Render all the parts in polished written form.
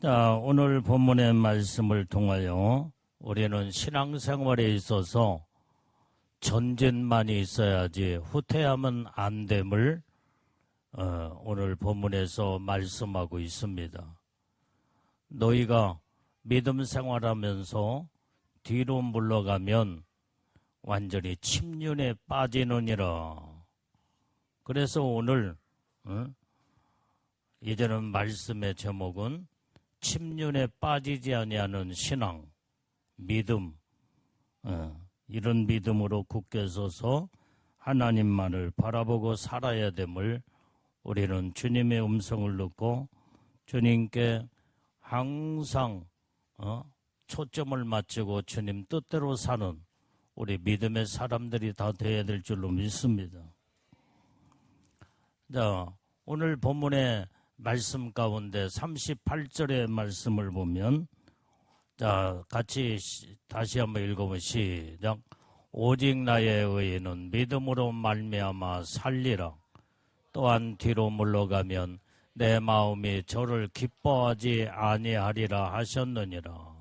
자, 오늘 본문의 말씀을 통하여 우리는 신앙생활에 있어서 전진만이 있어야지 후퇴하면 안 됨을 오늘 본문에서 말씀하고 있습니다. 너희가 믿음 생활하면서 뒤로 물러가면 완전히 침륜에 빠지느니라. 그래서 오늘 이제는 말씀의 제목은 침륜에 빠지지 아니하는 신앙, 믿음, 이런 믿음으로 굳게 서서 하나님만을 바라보고 살아야 됨을 우리는 주님의 음성을 듣고 주님께 항상 초점을 맞추고 주님 뜻대로 사는 우리 믿음의 사람들이 다 되어야 될 줄로 믿습니다. 자, 오늘 본문의 말씀 가운데 38절의 말씀을 보면, 자, 같이 다시 한번 읽어보면 시작. 오직 나의 의인은 믿음으로 말미암아 살리라. 또한 뒤로 물러가면 내 마음이 저를 기뻐하지 아니하리라 하셨느니라.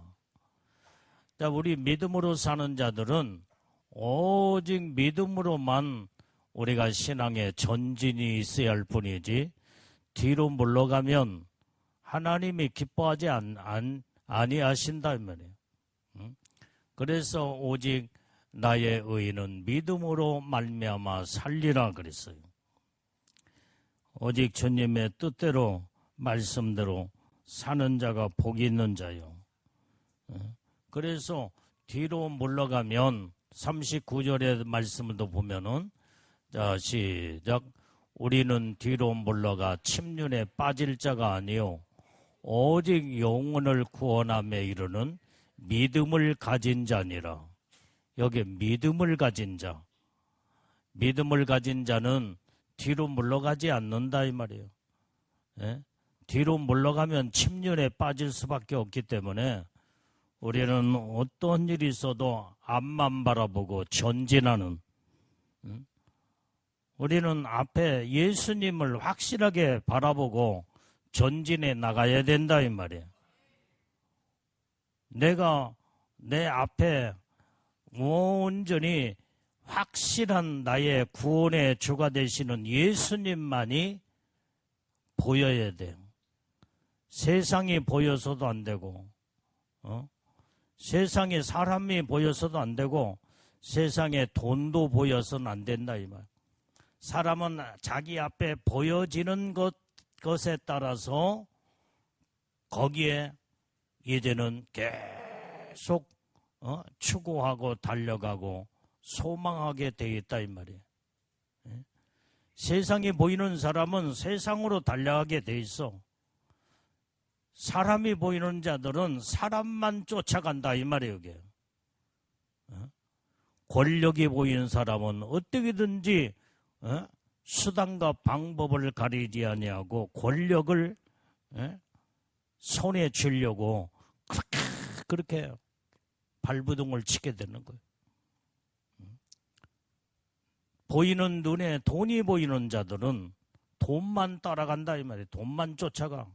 자, 우리 믿음으로 사는 자들은 오직 믿음으로만 우리가 신앙에 전진이 있어야 할 뿐이지, 뒤로 물러가면 하나님이 기뻐하지 아니하신다 이 말이에요. 그래서 오직 나의 의인은 믿음으로 말미암아 살리라 그랬어요. 오직 주님의 뜻대로 말씀대로 사는 자가 복이 있는 자요. 그래서 뒤로 물러가면 39절의 말씀을 또 보면은, 자, 시작. 우리는 뒤로 물러가 침륜에 빠질 자가 아니요 오직 영혼을 구원함에 이르는 믿음을 가진 자니라. 여기 믿음을 가진 자, 믿음을 가진 자는 뒤로 물러가지 않는다 이 말이에요. 예? 뒤로 물러가면 침륜에 빠질 수밖에 없기 때문에 우리는 어떤 일이 있어도 앞만 바라보고 전진하는, 우리는 앞에 예수님을 확실하게 바라보고 전진해 나가야 된다 이 말이에요. 내가 내 앞에 온전히 확실한 나의 구원의 주가 되시는 예수님만이 보여야 돼요. 세상이 보여서도 안 되고, 세상에 사람이 보여서도 안 되고, 세상에 돈도 보여서는 안 된다 이 말. 사람은 자기 앞에 보여지는 것에 따라서 거기에 이제는 계속 추구하고 달려가고 소망하게 되어 있다 이 말이에요. 세상이 보이는 사람은 세상으로 달려가게 돼 있어. 사람이 보이는 자들은 사람만 쫓아간다 이 말이에요. 이게. 권력이 보이는 사람은 어떻게든지 수단과 방법을 가리지 아니하고 권력을 손에 쥐려고 그렇게 발버둥을 치게 되는 거예요. 보이는 눈에 돈이 보이는 자들은 돈만 따라간다 이 말이에요. 돈만 쫓아가.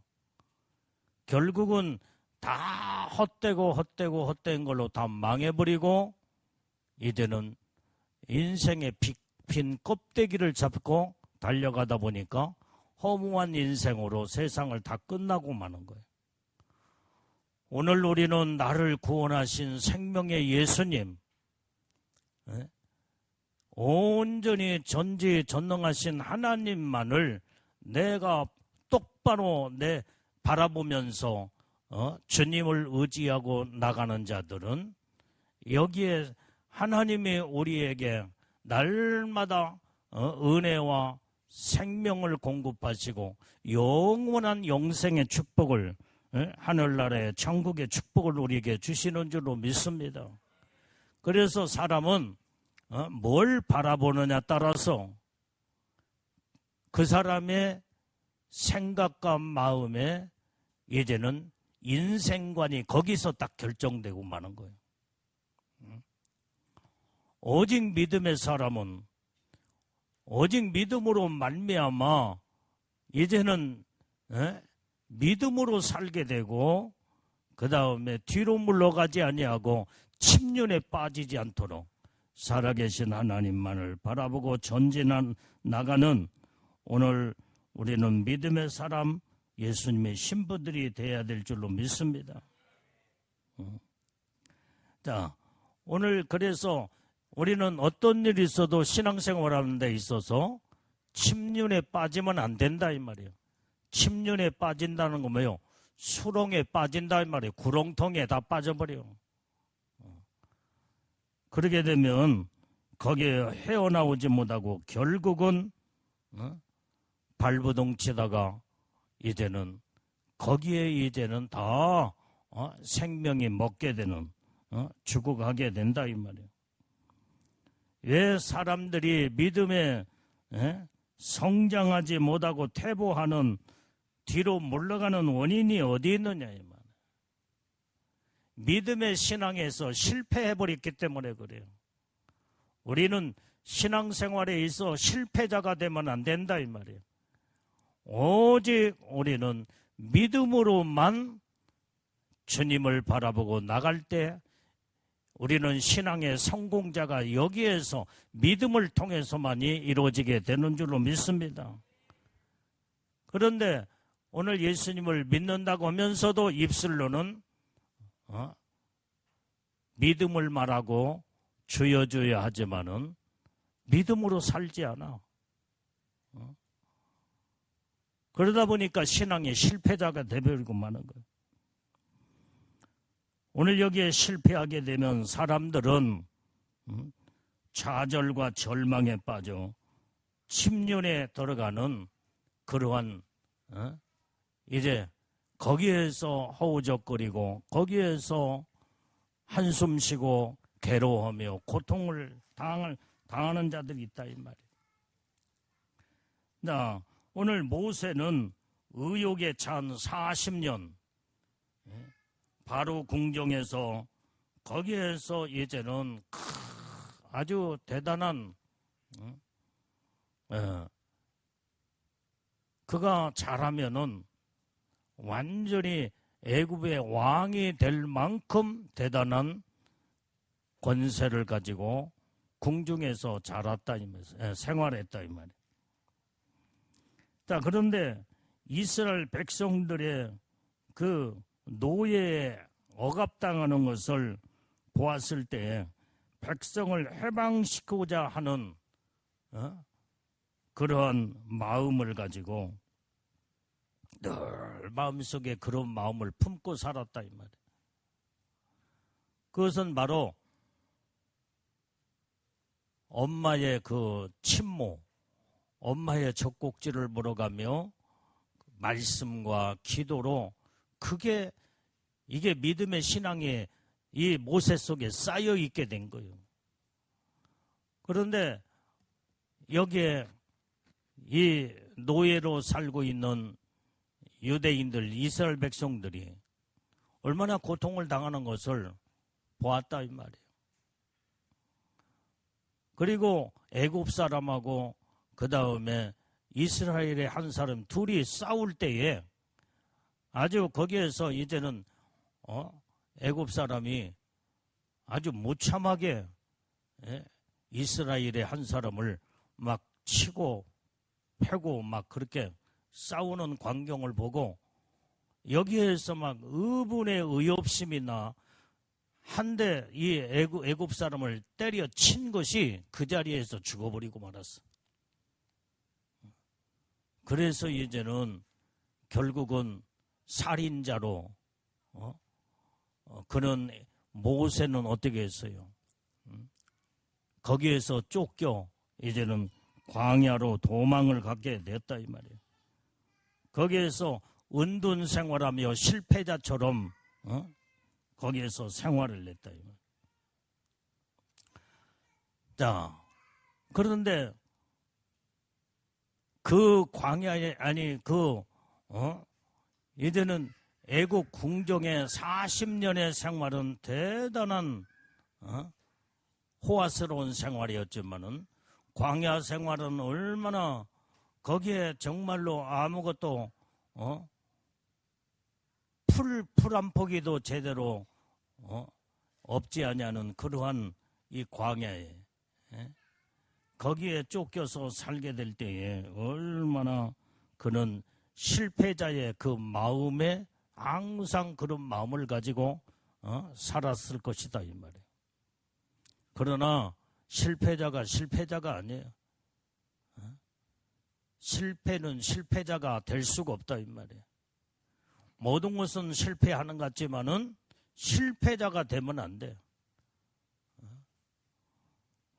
결국은 다 헛된 걸로 다 망해버리고 이제는 인생의 빈 껍데기를 잡고 달려가다 보니까 허무한 인생으로 세상을 다 끝나고 마는 거예요. 오늘 우리는 나를 구원하신 생명의 예수님, 온전히 전지전능하신 하나님만을 내가 똑바로 바라보면서 주님을 의지하고 나가는 자들은 여기에 하나님이 우리에게 날마다 은혜와 생명을 공급하시고 영원한 영생의 축복을, 하늘나라의 천국의 축복을 우리에게 주시는 줄로 믿습니다. 그래서 사람은 뭘 바라보느냐 따라서 그 사람의 생각과 마음에 이제는 인생관이 거기서 딱 결정되고 마는 거예요. 오직 믿음의 사람은 오직 믿음으로 말미암아 이제는 믿음으로 살게 되고 그 다음에 뒤로 물러가지 아니하고 침륜에 빠지지 않도록 살아계신 하나님만을 바라보고 나가는 오늘 우리는 믿음의 사람, 예수님의 신부들이 되어야 될 줄로 믿습니다. 자, 오늘 그래서 우리는 어떤 일이 있어도 신앙생활하는 데 있어서 침륜에 빠지면 안 된다 이 말이에요. 침륜에 빠진다는 건 뭐예요? 수렁에 빠진다 이 말이에요. 구렁텅이에 다 빠져버려요. 그러게 되면 거기에 헤어나오지 못하고 결국은 발버둥 치다가 이제는 거기에 이제는 다 생명이 먹게 되는 죽어가게 된다 이 말이에요. 왜 사람들이 믿음에 성장하지 못하고 퇴보하는 뒤로 물러가는 원인이 어디 있느냐 이 말이에요. 믿음의 신앙에서 실패해버렸기 때문에 그래요. 우리는 신앙생활에 있어 실패자가 되면 안 된다 이 말이에요. 오직 우리는 믿음으로만 주님을 바라보고 나갈 때 우리는 신앙의 성공자가 여기에서 믿음을 통해서만이 이루어지게 되는 줄로 믿습니다. 그런데 오늘 예수님을 믿는다고 하면서도 입술로는 믿음을 말하고 주여 주여 하지만은 믿음으로 살지 않아. 그러다 보니까 신앙의 실패자가 되버리고 마는 거예요. 오늘 여기에 실패하게 되면 사람들은 좌절과 절망에 빠져 침륜에 들어가는 그러한 이제 거기에서 허우적거리고 거기에서 한숨 쉬고 괴로워하며 고통을 당하는 자들이 있다 이 말이에요. 자, 오늘 모세는 의욕에 찬 40년 바로 궁정에서 거기에서 이제는 아주 대단한 그가 잘하면은 완전히 애굽의 왕이 될 만큼 대단한 권세를 가지고 궁중에서 자랐다 이 말이에요. 생활했다 이 말이에요. 자, 그런데 이스라엘 백성들의 그 노예에 억압당하는 것을 보았을 때 백성을 해방시키고자 하는 그러한 마음을 가지고 늘 마음속에 그런 마음을 품고 살았다 이 말이에요. 그것은 바로 엄마의 그 친모, 엄마의 젖꼭지를 물어가며 말씀과 기도로 이게 믿음의 신앙에 이 모세 속에 쌓여 있게 된 거예요. 그런데 여기에 이 노예로 살고 있는 유대인들, 이스라엘 백성들이 얼마나 고통을 당하는 것을 보았다 이 말이에요. 그리고 애굽 사람하고 그 다음에 이스라엘의 한 사람 둘이 싸울 때에 아주 거기에서 이제는 애굽 사람이 아주 무참하게 이스라엘의 한 사람을 막 치고 패고 막 그렇게 싸우는 광경을 보고 여기에서 막 의분의 의협심이나 한데 이 애굽 사람을 때려 친 것이 그 자리에서 죽어버리고 말았어. 그래서 이제는 결국은 살인자로 그는 모세는 어떻게 했어요? 거기에서 쫓겨 이제는 광야로 도망을 가게 됐다 이 말이에요. 거기에서 은둔 생활하며 실패자처럼 거기에서 생활을 냈다 이 말이에요. 자, 그런데 그 광야에 이제는 애국 궁정의 40년의 생활은 대단한 호화스러운 생활이었지만은 광야 생활은 얼마나 거기에 정말로 아무것도 풀 한 포기도 제대로 없지 아니하는 그러한 이 광야에 거기에 쫓겨서 살게 될 때에 얼마나 그는 실패자의 그 마음에 항상 그런 마음을 가지고 살았을 것이다 이 말이에요. 그러나 실패자가 아니에요. 실패는 실패자가 될 수가 없다 이 말이에요. 모든 것은 실패하는 것 같지만은 실패자가 되면 안 돼요.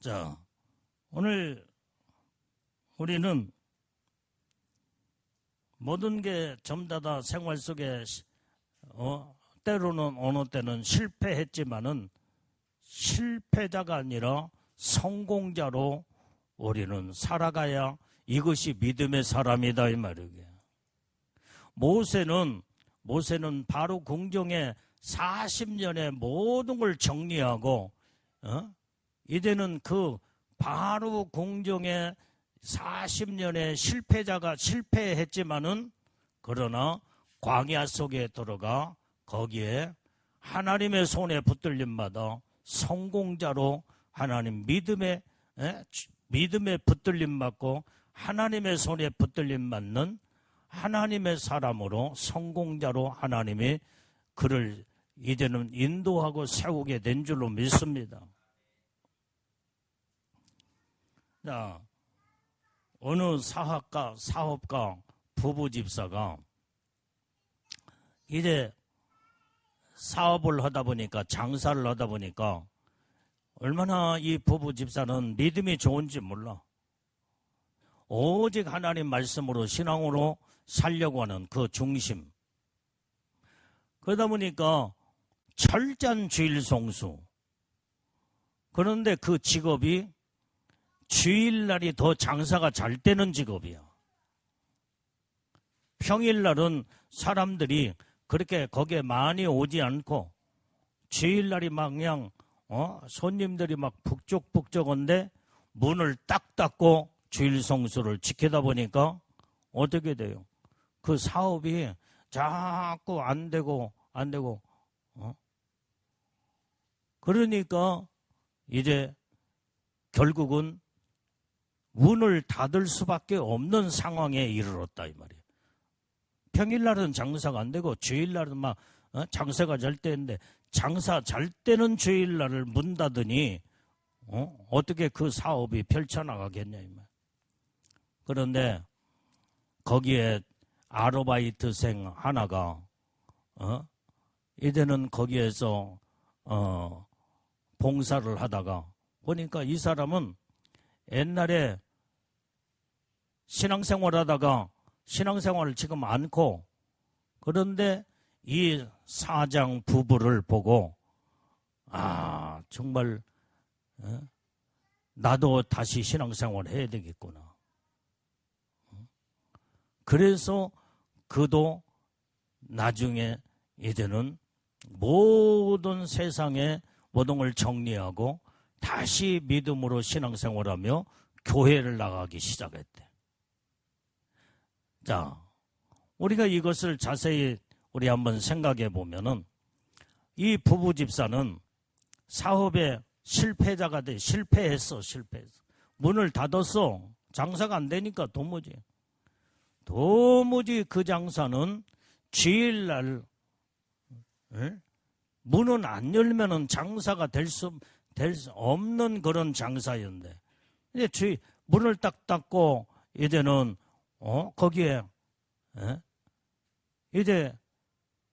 자, 오늘 우리는 모든 게 전부 다 생활 속에 때로는 어느 때는 실패했지만은 실패자가 아니라 성공자로 우리는 살아가야 이것이 믿음의 사람이다 이 말이에요. 모세는 바로 궁정에 40년의 모든 걸 정리하고 이제는 그 바로 궁정에 40년의 실패자가 실패했지만은 그러나 광야 속에 들어가 거기에 하나님의 손에 붙들림마다 성공자로 하나님 믿음에 붙들림 받고 하나님의 손에 붙들림 받는 하나님의 사람으로 성공자로 하나님이 그를 이제는 인도하고 세우게 된 줄로 믿습니다. 자, 어느 사업가 부부 집사가 이제 사업을 하다 보니까 장사를 하다 보니까 얼마나 이 부부 집사는 믿음이 좋은지 몰라. 오직 하나님 말씀으로 신앙으로 살려고 하는 그 중심. 그러다 보니까 철저한 주일 성수. 그런데 그 직업이 주일날이 더 장사가 잘 되는 직업이야. 평일날은 사람들이 그렇게 거기에 많이 오지 않고 주일날이 막 그냥 손님들이 막 북적북적한데 문을 딱 닫고 주일 성수를 지키다 보니까 어떻게 돼요? 그 사업이 자꾸 안 되고 그러니까 이제 결국은 문을 닫을 수밖에 없는 상황에 이르렀다 이 말이에요. 평일날은 장사가 안 되고 주일날은 막 장사가 잘 되는데 장사 잘 되는 주일날을 문 닫으니 어떻게 그 사업이 펼쳐나가겠냐 이 말. 그런데 거기에 아르바이트생 하나가 이제는 거기에서 봉사를 하다가 보니까 이 사람은 옛날에 신앙생활 하다가 신앙생활을 지금 않고 그런데 이 사장 부부를 보고 정말 나도 다시 신앙생활 해야 되겠구나. 그래서 그도 나중에 이제는 모든 세상의 모든 걸 정리하고 다시 믿음으로 신앙생활하며 교회를 나가기 시작했대. 자, 우리가 이것을 자세히 우리 한번 생각해 보면은 이 부부 집사는 사업에 실패자가 돼. 실패했어. 문을 닫았어. 장사가 안 되니까 도무지 그 장사는 주일날 문은 안 열면은 장사가 될 수 없는 그런 장사였는데 이제 문을 딱 닫고 이제는 거기에 이제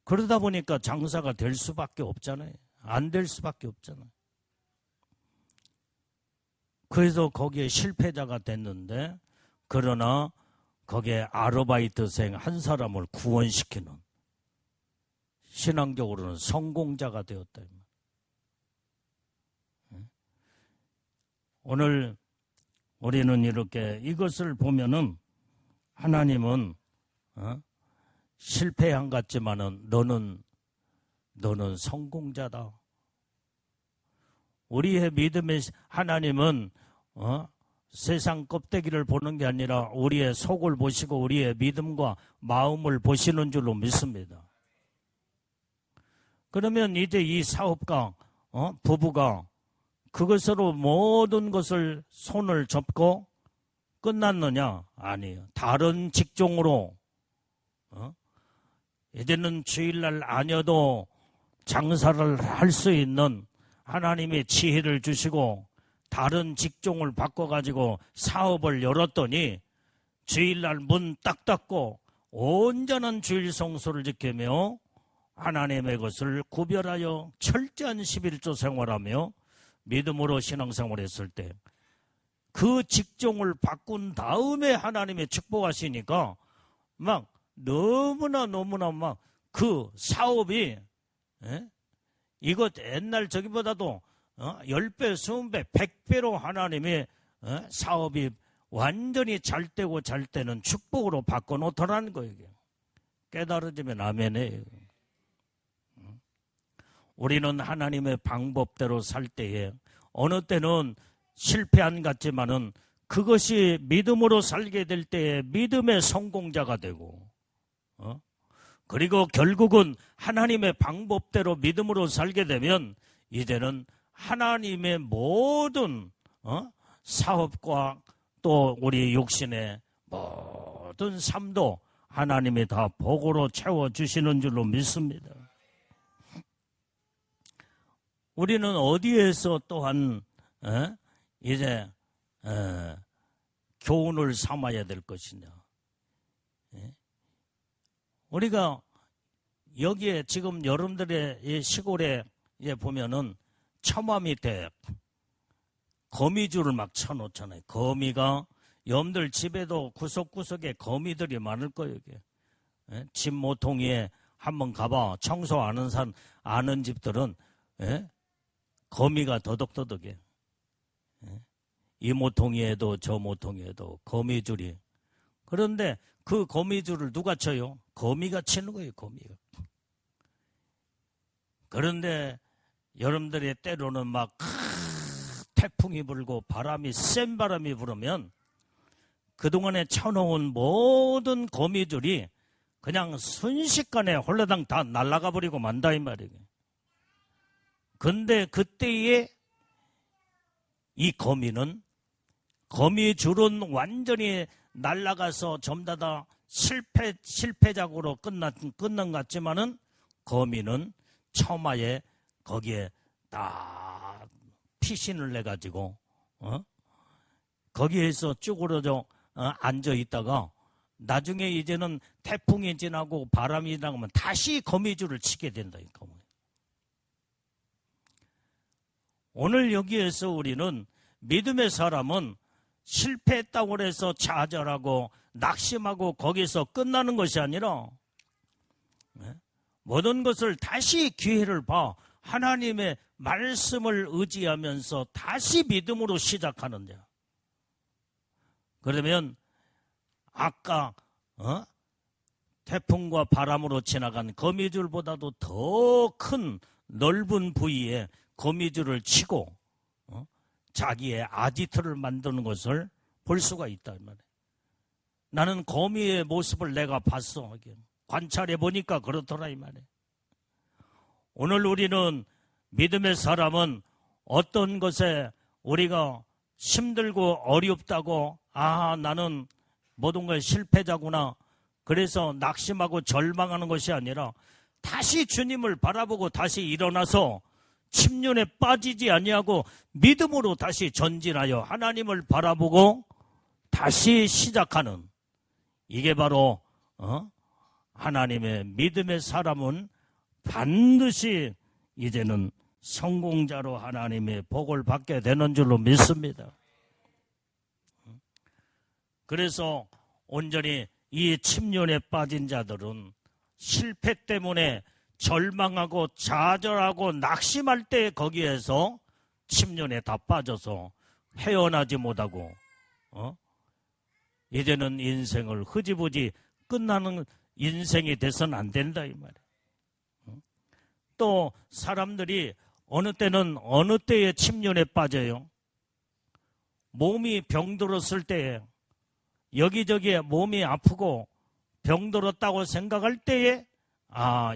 그러다 보니까 장사가 될 수밖에 없잖아요. 안 될 수밖에 없잖아요. 그래서 거기에 실패자가 됐는데 그러나 거기에 아르바이트생 한 사람을 구원시키는 신앙적으로는 성공자가 되었다. 오늘 우리는 이렇게 이것을 보면은 하나님은 실패한 것 같지만은 너는 성공자다. 우리의 믿음의 하나님은 세상 껍데기를 보는 게 아니라 우리의 속을 보시고 우리의 믿음과 마음을 보시는 줄로 믿습니다. 그러면 이제 이 사업가, 부부가 그것으로 모든 것을 손을 접고 끝났느냐? 아니에요. 다른 직종으로, 이제는 주일날 아니어도 장사를 할 수 있는 하나님의 지혜를 주시고 다른 직종을 바꿔가지고 사업을 열었더니 주일날 문 딱 닫고 온전한 주일 성소를 지키며 하나님의 것을 구별하여 철저한 11조 생활하며 믿음으로 신앙생활을 했을 때 그 직종을 바꾼 다음에 하나님의 축복하시니까 막 너무나 막 그 사업이 이것 옛날 저기보다도 10배, 20배, 100배로 하나님의 사업이 완전히 잘 되고 잘 때는 축복으로 바꿔놓더라는 거예요. 깨달아지면 아멘이에요. 우리는 하나님의 방법대로 살 때에 어느 때는 실패한 같지만은 그것이 믿음으로 살게 될 때에 믿음의 성공자가 되고 그리고 결국은 하나님의 방법대로 믿음으로 살게 되면 이제는 하나님의 모든 사업과 또 우리 육신의 모든 삶도 하나님이 다 복으로 채워주시는 줄로 믿습니다. 우리는 어디에서 또한 이제 교훈을 삼아야 될 것이냐. 우리가 여기에 지금 여러분들의 이 시골에 보면은 처마 밑에 거미줄을 막 쳐놓잖아요. 거미가 여러분들 집에도 구석구석에 거미들이 많을 거예요. 집 모퉁이에 한번 가봐. 청소 아는 집들은 거미가 더덕더덕해. 이 모퉁이에도 저 모퉁이에도 거미줄이. 그런데 그 거미줄을 누가 쳐요? 거미가 치는 거예요. 거미가. 그런데 여러분들이 때로는 막 태풍이 불고 센 바람이 불으면 그동안에 쳐놓은 모든 거미줄이 그냥 순식간에 홀라당 다 날아가 버리고 만다 이 말이에요. 근데 그때에 이 거미줄은 완전히 날아가서 전부 다 실패작으로 끝난 것 같지만은 거미는 처마에 거기에 딱 피신을 내가지고 거기에서 쭈그러져 앉아 있다가 나중에 이제는 태풍이 지나고 바람이 나가면 다시 거미줄을 치게 된다. 오늘 여기에서 우리는 믿음의 사람은 실패했다고 해서 좌절하고 낙심하고 거기서 끝나는 것이 아니라 모든 것을 다시 기회를 봐 하나님의 말씀을 의지하면서 다시 믿음으로 시작하는 자. 그러면 아까 태풍과 바람으로 지나간 거미줄보다도 더 큰 넓은 부위에 거미줄을 치고 자기의 아지트를 만드는 것을 볼 수가 있다 이 말이에요. 나는 거미의 모습을 내가 봤어. 관찰해 보니까 그렇더라 이 말이에요. 오늘 우리는 믿음의 사람은 어떤 것에 우리가 힘들고 어렵다고 나는 모든 걸 실패자구나. 그래서 낙심하고 절망하는 것이 아니라 다시 주님을 바라보고 다시 일어나서 침륜에 빠지지 아니하고 믿음으로 다시 전진하여 하나님을 바라보고 다시 시작하는 이게 바로 하나님의 믿음의 사람은 반드시 이제는 성공자로 하나님의 복을 받게 되는 줄로 믿습니다. 그래서 온전히 이 침륜에 빠진 자들은 실패 때문에 절망하고 좌절하고 낙심할 때 거기에서 침륜에 다 빠져서 헤어나지 못하고 이제는 인생을 흐지부지 끝나는 인생이 돼서는 안 된다 이 말이에요. 또 사람들이 어느 때는 어느 때에 침륜에 빠져요. 몸이 병들었을 때에 여기저기에 몸이 아프고 병들었다고 생각할 때에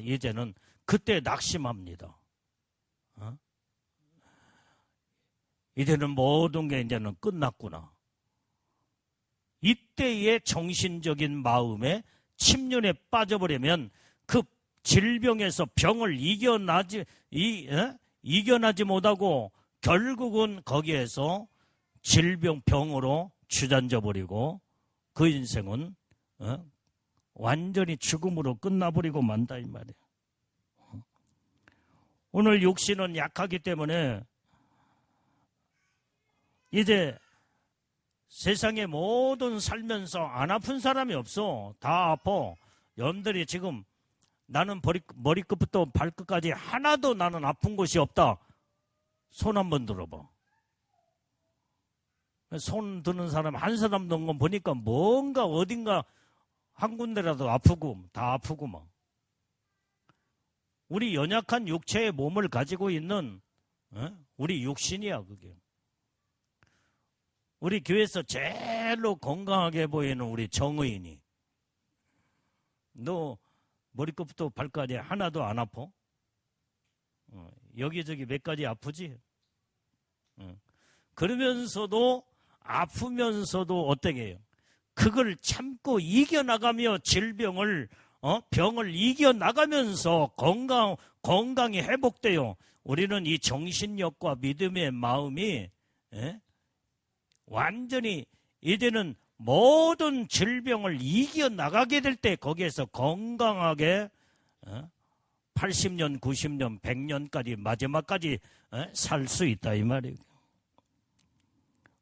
이제는 그때 낙심합니다. 이제는 모든 게 이제는 끝났구나. 이때의 정신적인 마음에 침륜에 빠져버리면 그 질병에서 병을 이겨나지 못하고 결국은 거기에서 병으로 주저앉아 버리고 그 인생은 완전히 죽음으로 끝나버리고 만다 이 말이에요. 오늘 육신은 약하기 때문에 이제 세상에 모든 살면서 안 아픈 사람이 없어. 다 아파. 여러분들이 지금 나는 머리끝부터 발끝까지 하나도 나는 아픈 곳이 없다. 손 한번 들어봐. 손 드는 사람 한 사람 넣은 거 보니까 뭔가 어딘가 한 군데라도 아프고 다 아프고 막. 우리 연약한 육체의 몸을 가지고 있는 우리 육신이야 그게. 우리 교회에서 제일로 건강하게 보이는 우리 정의인이 너 머리끝부터 발까지 하나도 안 아파? 여기저기 몇 가지 아프지? 그러면서도 아프면서도 어떻게 해요? 그걸 참고 이겨나가며 병을 이겨나가면서 건강이 회복돼요. 우리는 이 정신력과 믿음의 마음이 완전히 이제는 모든 질병을 이겨나가게 될 때 거기에서 건강하게 80년, 90년, 100년까지 마지막까지 살 수 있다 이 말이에요.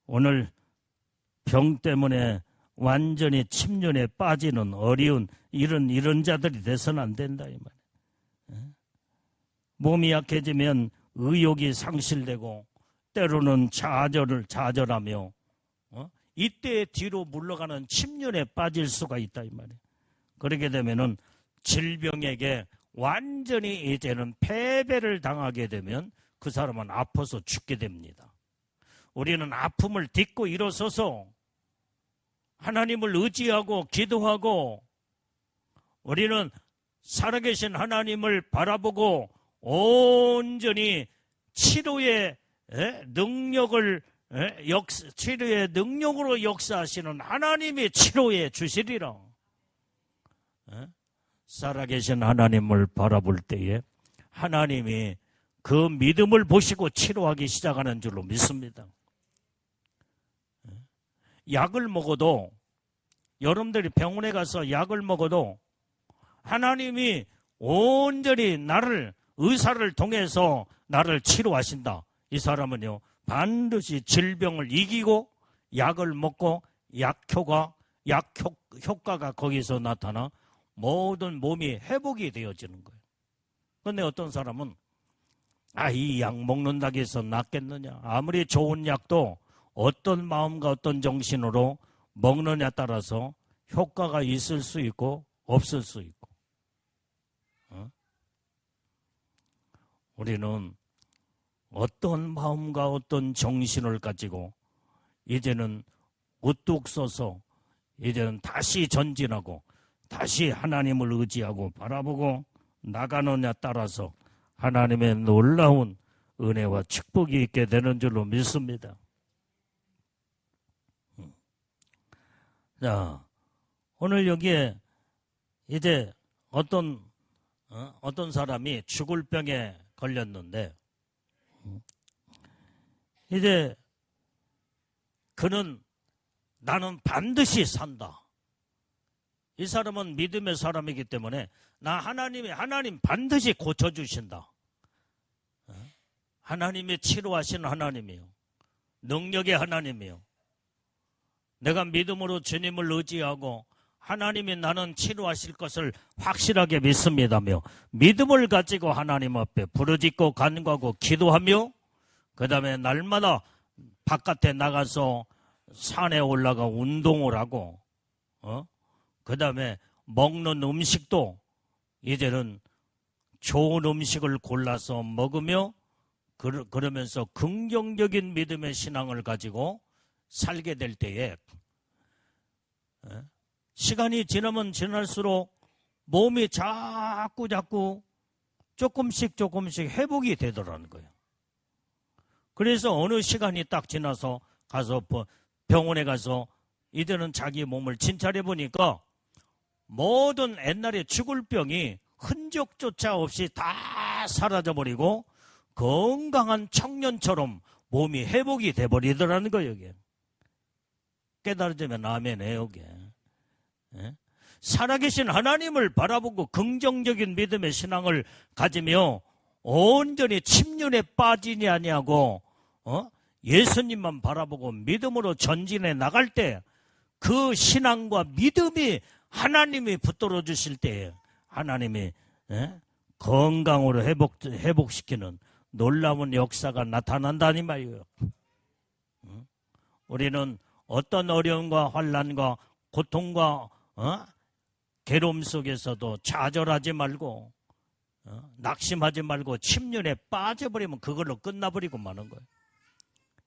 오늘 병 때문에 완전히 침륜에 빠지는 어려운 이런 자들이 돼서는 안 된다 이 말이에요. 몸이 약해지면 의욕이 상실되고 때로는 좌절하며 이때 뒤로 물러가는 침륜에 빠질 수가 있다 이 말이에요. 그렇게 되면은 질병에게 완전히 이제는 패배를 당하게 되면 그 사람은 아파서 죽게 됩니다. 우리는 아픔을 딛고 일어서서 하나님을 의지하고 기도하고 우리는 살아계신 하나님을 바라보고 온전히 치료의 능력으로 역사하시는 하나님이 치료해 주시리라. 살아계신 하나님을 바라볼 때에 하나님이 그 믿음을 보시고 치료하기 시작하는 줄로 믿습니다. 약을 먹어도 여러분들이 병원에 가서 약을 먹어도 하나님이 온전히 의사를 통해서 나를 치료하신다. 이 사람은요 반드시 질병을 이기고 약을 먹고 약 효과가 거기서 나타나 모든 몸이 회복이 되어지는 거예요. 그런데 어떤 사람은 이 약 먹는다고 해서 낫겠느냐. 아무리 좋은 약도 어떤 마음과 어떤 정신으로 먹느냐에 따라서 효과가 있을 수 있고 없을 수 있고. 우리는 어떤 마음과 어떤 정신을 가지고 이제는 우뚝 서서 이제는 다시 전진하고 다시 하나님을 의지하고 바라보고 나가느냐에 따라서 하나님의 놀라운 은혜와 축복이 있게 되는 줄로 믿습니다. 자, 오늘 여기에 이제 어떤 사람이 죽을 병에 걸렸는데 이제 그는 나는 반드시 산다. 이 사람은 믿음의 사람이기 때문에 하나님 반드시 고쳐주신다. 하나님이 치료하시는 하나님이요. 능력의 하나님이요. 내가 믿음으로 주님을 의지하고 하나님이 나는 치료하실 것을 확실하게 믿습니다며 믿음을 가지고 하나님 앞에 부르짖고 간구하고 기도하며 그 다음에 날마다 바깥에 나가서 산에 올라가 운동을 하고 그 다음에 먹는 음식도 이제는 좋은 음식을 골라서 먹으며 그러면서 긍정적인 믿음의 신앙을 가지고 살게 될 때에 시간이 지나면 지날수록 몸이 자꾸 조금씩 회복이 되더라는 거예요. 그래서 어느 시간이 딱 지나서 가서 병원에 가서 이들은 자기 몸을 진찰해 보니까 모든 옛날에 죽을 병이 흔적조차 없이 다 사라져버리고 건강한 청년처럼 몸이 회복이 돼버리더라는 거예요. 이게. 깨달아지면 아멘이에요. 이게. 예? 살아계신 하나님을 바라보고 긍정적인 믿음의 신앙을 가지며 온전히 침륜에 빠지지 아니하고 예수님만 바라보고 믿음으로 전진해 나갈 때 그 신앙과 믿음이 하나님이 붙들어 주실 때 하나님이 건강으로 회복시키는 놀라운 역사가 나타난다니 말이에요. 우리는 어떤 어려움과 환난과 고통과 괴로움 속에서도 좌절하지 말고 낙심하지 말고 침륜에 빠져버리면 그걸로 끝나버리고 마는 거예요.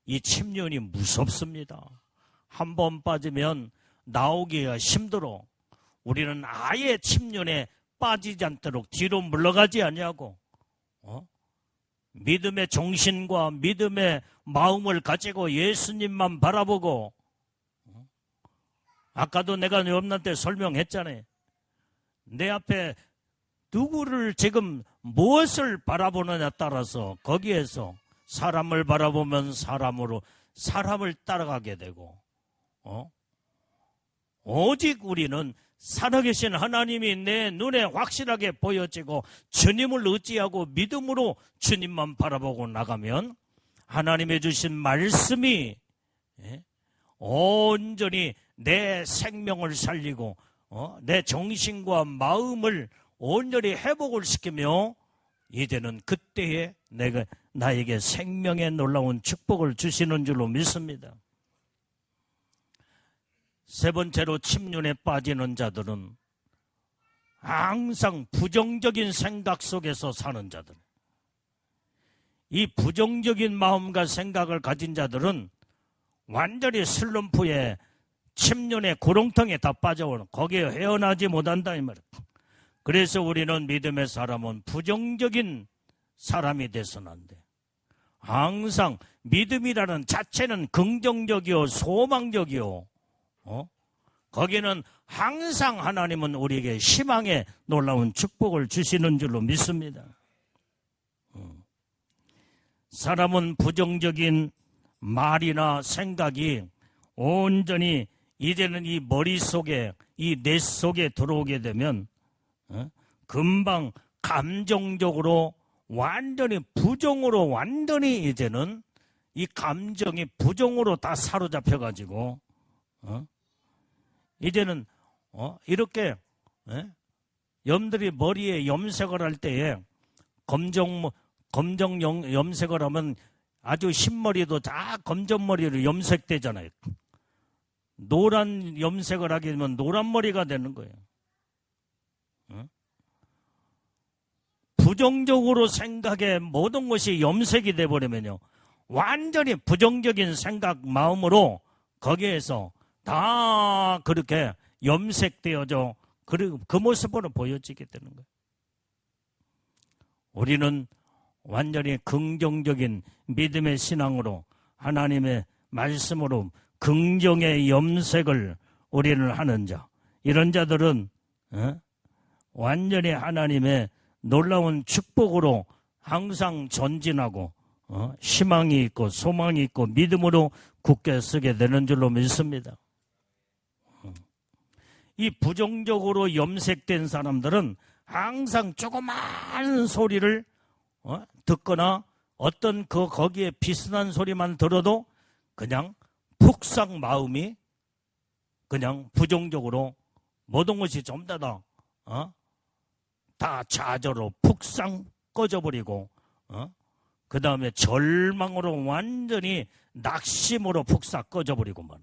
이 침륜이 무섭습니다. 한 번 빠지면 나오기가 힘들어. 우리는 아예 침륜에 빠지지 않도록 뒤로 물러가지 아니하고 믿음의 정신과 믿음의 마음을 가지고 예수님만 바라보고 아까도 내가 여러분한테 설명했잖아요. 내 앞에 누구를 지금 무엇을 바라보느냐에 따라서 거기에서 사람을 바라보면 사람을 따라가게 되고 오직 우리는 살아계신 하나님이 내 눈에 확실하게 보여지고 주님을 의지하고 믿음으로 주님만 바라보고 나가면 하나님의 주신 말씀이 온전히 내 생명을 살리고 내 정신과 마음을 온전히 회복을 시키며 이제는 그때에 나에게 생명의 놀라운 축복을 주시는 줄로 믿습니다. 세 번째로 침륜에 빠지는 자들은 항상 부정적인 생각 속에서 사는 자들. 이 부정적인 마음과 생각을 가진 자들은 완전히 슬럼프에 침륜의 구렁텅이에 다 빠져오는 거기에 헤어나지 못한다 이 말이에요. 그래서 우리는 믿음의 사람은 부정적인 사람이 돼서는 안 돼. 항상 믿음이라는 자체는 긍정적이요 소망적이요 거기는 항상 하나님은 우리에게 희망의 놀라운 축복을 주시는 줄로 믿습니다. 사람은 부정적인 말이나 생각이 온전히 이제는 이 머릿속에 이 뇌 속에 들어오게 되면 금방 감정적으로 완전히 부정으로 완전히 이제는 이 감정이 부정으로 다 사로잡혀 가지고 이제는 이렇게 염들이 머리에 염색을 할 때에 검정 염색을 하면 아주 흰머리도 다 검정 머리로 염색되잖아요. 노란 염색을 하게 되면 노란 머리가 되는 거예요. 부정적으로 생각에 모든 것이 염색이 돼버리면요. 완전히 부정적인 생각, 마음으로 거기에서 다 그렇게 염색되어져 그 모습으로 보여지게 되는 거예요. 우리는 완전히 긍정적인 믿음의 신앙으로 하나님의 말씀으로 긍정의 염색을 우리는 하는 자. 이런 자들은 완전히 하나님의 놀라운 축복으로 항상 전진하고 희망이 있고 소망이 있고 믿음으로 굳게 서게 되는 줄로 믿습니다. 이 부정적으로 염색된 사람들은 항상 조그마한 소리를 듣거나 어떤 거기에 비슷한 소리만 들어도 그냥 푹상 마음이 그냥 부정적으로 모든 것이 좀 다 좌절로 푹상 꺼져버리고 그 다음에 절망으로 완전히 낙심으로 푹싹 꺼져버리고 말아.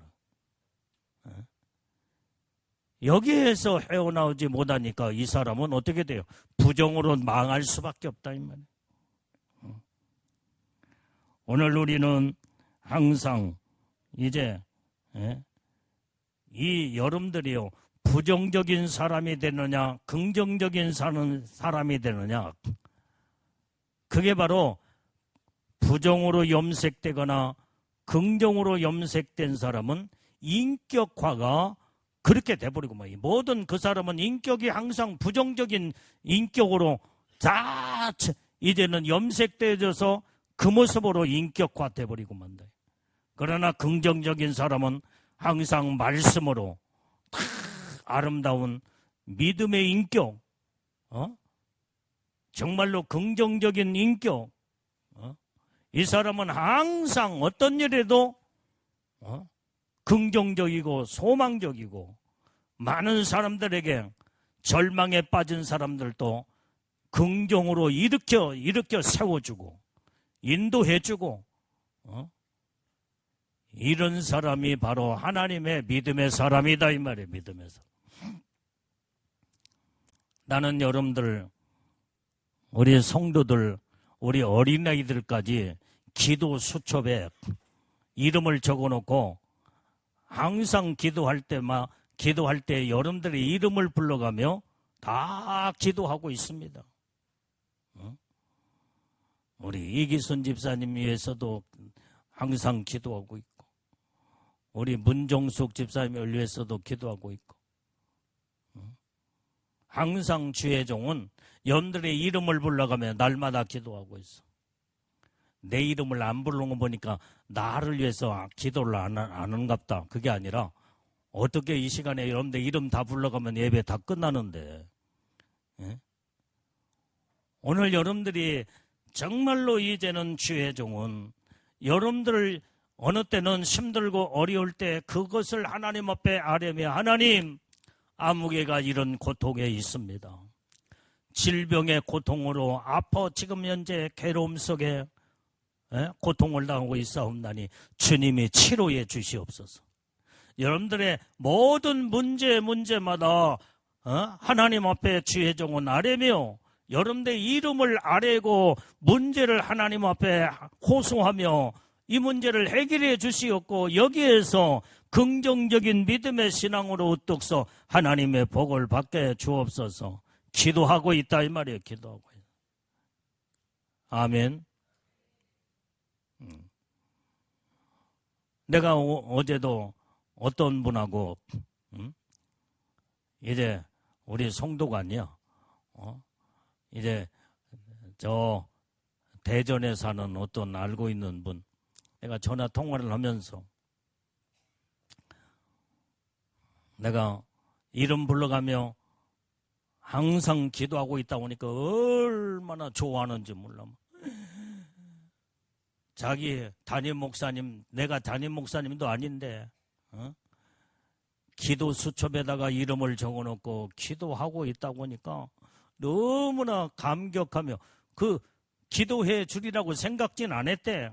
여기에서 헤어나오지 못하니까 이 사람은 어떻게 돼요? 부정으로 망할 수밖에 없다 이 말이에요. 오늘 우리는 항상 이제 이 여러분들이요 부정적인 사람이 되느냐 긍정적인 사람이 되느냐 그게 바로 부정으로 염색되거나 긍정으로 염색된 사람은 인격화가 그렇게 돼버리고 모든 그 사람은 인격이 항상 부정적인 인격으로 다 이제는 염색되어져서 그 모습으로 인격화 돼버리고 만다. 그러나 긍정적인 사람은 항상 말씀으로 아름다운 믿음의 인격, 정말로 긍정적인 인격, 이 사람은 항상 어떤 일에도 긍정적이고 소망적이고 많은 사람들에게 절망에 빠진 사람들도 긍정으로 일으켜 세워주고 인도해주고 이런 사람이 바로 하나님의 믿음의 사람이다 이 말이에요. 믿음의 사람. 나는 여러분들 우리 성도들 우리 어린아이들까지 기도 수첩에 이름을 적어놓고 항상 기도할 때 여러분들의 이름을 불러가며 다 기도하고 있습니다. 우리 이기순 집사님 위해서도 항상 기도하고 있고 우리 문정숙 집사님을 위해서도 기도하고 있고 항상 주의 종은 여러분들의 이름을 불러가며 날마다 기도하고 있어. 내 이름을 안 부르는 거 보니까 나를 위해서 기도를 안 하는갑다. 그게 아니라 어떻게 이 시간에 여러분들 이름 다 불러가면 예배 다 끝나는데 오늘 여러분들이 정말로 이제는 주의 종은 여러분들 어느 때는 힘들고 어려울 때 그것을 하나님 앞에 아뢰며 하나님 아무개가 이런 고통에 있습니다. 질병의 고통으로 아파 지금 현재 괴로움 속에 고통을 당하고 있사옵나니 주님이 치료해 주시옵소서. 여러분들의 모든 문제마다 하나님 앞에 주의 종은 아뢰며 여러분들의 이름을 아뢰고 문제를 하나님 앞에 호소하며 이 문제를 해결해 주시옵고 여기에서 긍정적인 믿음의 신앙으로 우뚝서 하나님의 복을 받게 주옵소서. 기도하고 있다 이 말이에요. 기도하고 있다. 아멘. 내가 어제도 어떤 분하고 이제 우리 성도가 아니야. 이제 저 대전에 사는 어떤 알고 있는 분 내가 전화 통화를 하면서 내가 이름 불러가며 항상 기도하고 있다 보니까 얼마나 좋아하는지 몰라. 자기 담임 목사님, 내가 담임 목사님도 아닌데 기도 수첩에다가 이름을 적어놓고 기도하고 있다 보니까 너무나 감격하며 그 기도해 주리라고 생각진 안 했대.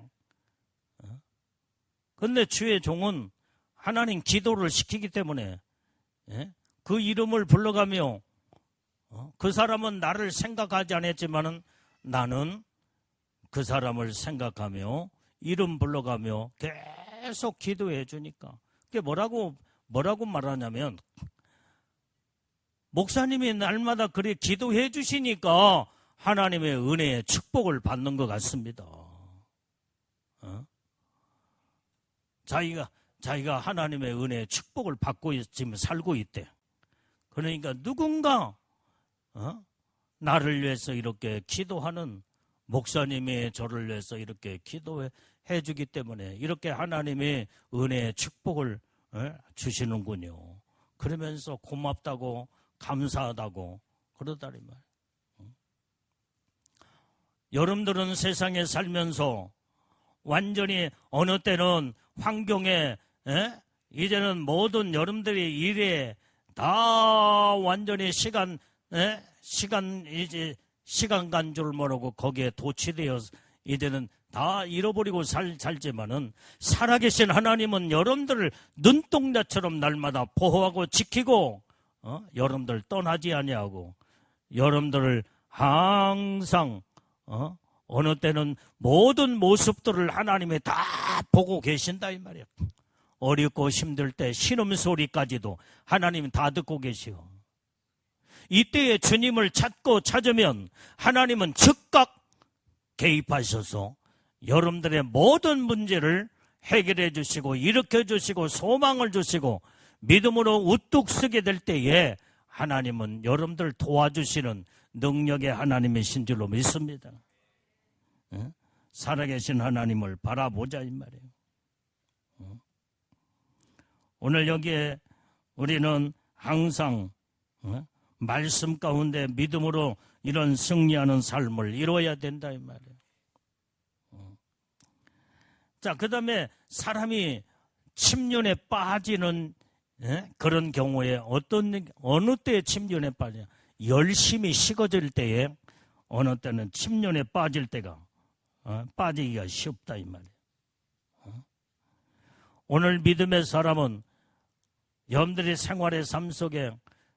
그런데 주의 종은 하나님 기도를 시키기 때문에 그 이름을 불러가며 그 사람은 나를 생각하지 않았지만은 나는 그 사람을 생각하며 이름 불러가며 계속 기도해 주니까 그게 뭐라고 말하냐면 목사님이 날마다 그래 기도해 주시니까 하나님의 은혜의 축복을 받는 것 같습니다. 자기가 하나님의 은혜의 축복을 받고 지금 살고 있대. 그러니까 누군가 나를 위해서 이렇게 기도하는 목사님이 저를 위해서 이렇게 기도해 주기 때문에 이렇게 하나님의 은혜의 축복을 주시는군요. 그러면서 고맙다고 감사하다고 그러다니 말. 여러분들은 세상에 살면서 완전히 어느 때는 환경에 이제는 모든 여러분들이 일에 다 완전히 시간 간 줄 모르고 거기에 도취되어 이제는 다 잃어버리고 살지만은 살아계신 하나님은 여러분들을 눈동자처럼 날마다 보호하고 지키고 여러분들 떠나지 아니하고 여러분들을 항상 어느 때는 모든 모습들을 하나님이 다 보고 계신다 이 말이야. 어렵고 힘들 때 신음소리까지도 하나님이 다 듣고 계시오. 이때에 주님을 찾으면 하나님은 즉각 개입하셔서 여러분들의 모든 문제를 해결해 주시고 일으켜 주시고 소망을 주시고 믿음으로 우뚝 서게 될 때에 하나님은 여러분들 도와주시는 능력의 하나님이신 줄로 믿습니다. 살아계신 하나님을 바라보자 이 말이에요. 오늘 여기에 우리는 항상 말씀 가운데 믿음으로 이런 승리하는 삶을 이루어야 된다 이 말이에요. 자, 그 다음에 사람이 침륜에 빠지는 그런 경우에 어느 때에 침륜에 빠지냐? 열심히 식어질 때에 어느 때는 침륜에 빠질 때가 빠지기가 쉽다 이 말이에요. 오늘 믿음의 사람은 여러분들의 생활의 삶 속에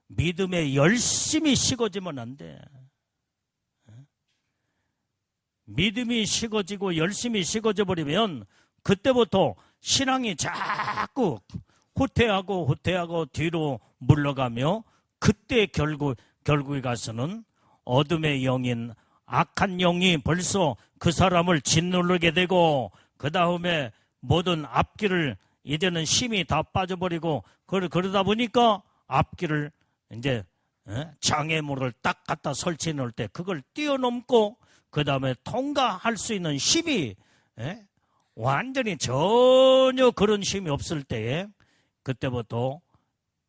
믿음에 열심히 식어지면 안 돼. 믿음이 식어지고 열심히 식어져 버리면 그때부터 신앙이 자꾸 후퇴하고 뒤로 물러가며 그때 결국에 가서는 어둠의 영인 악한 영이 벌써 그 사람을 짓누르게 되고 그 다음에 모든 앞길을 이제는 힘이 다 빠져버리고 그러다 보니까 앞길을 이제 장애물을 딱 갖다 설치해 놓을 때 그걸 뛰어넘고 그 다음에 통과할 수 있는 힘이 완전히 전혀 그런 힘이 없을 때에 그때부터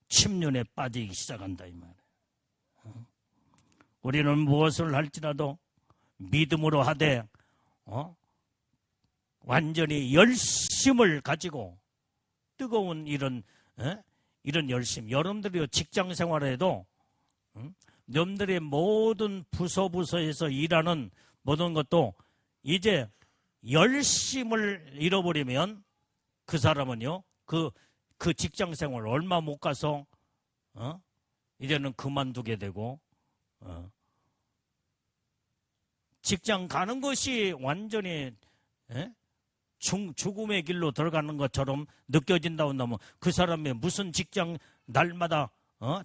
침륜에 빠지기 시작한다 이 말이에요. 우리는 무엇을 할지라도 믿음으로 하되 완전히 열심을 가지고 뜨거운 이런 열심. 여러분들이 직장 생활에도 여러분들의 모든 부서에서 일하는 모든 것도 이제 열심을 잃어버리면 그 사람은요 그 직장 생활 얼마 못 가서 이제는 그만두게 되고 직장 가는 것이 완전히 죽음의 길로 들어가는 것처럼 느껴진다고 하면 그 사람이 무슨 날마다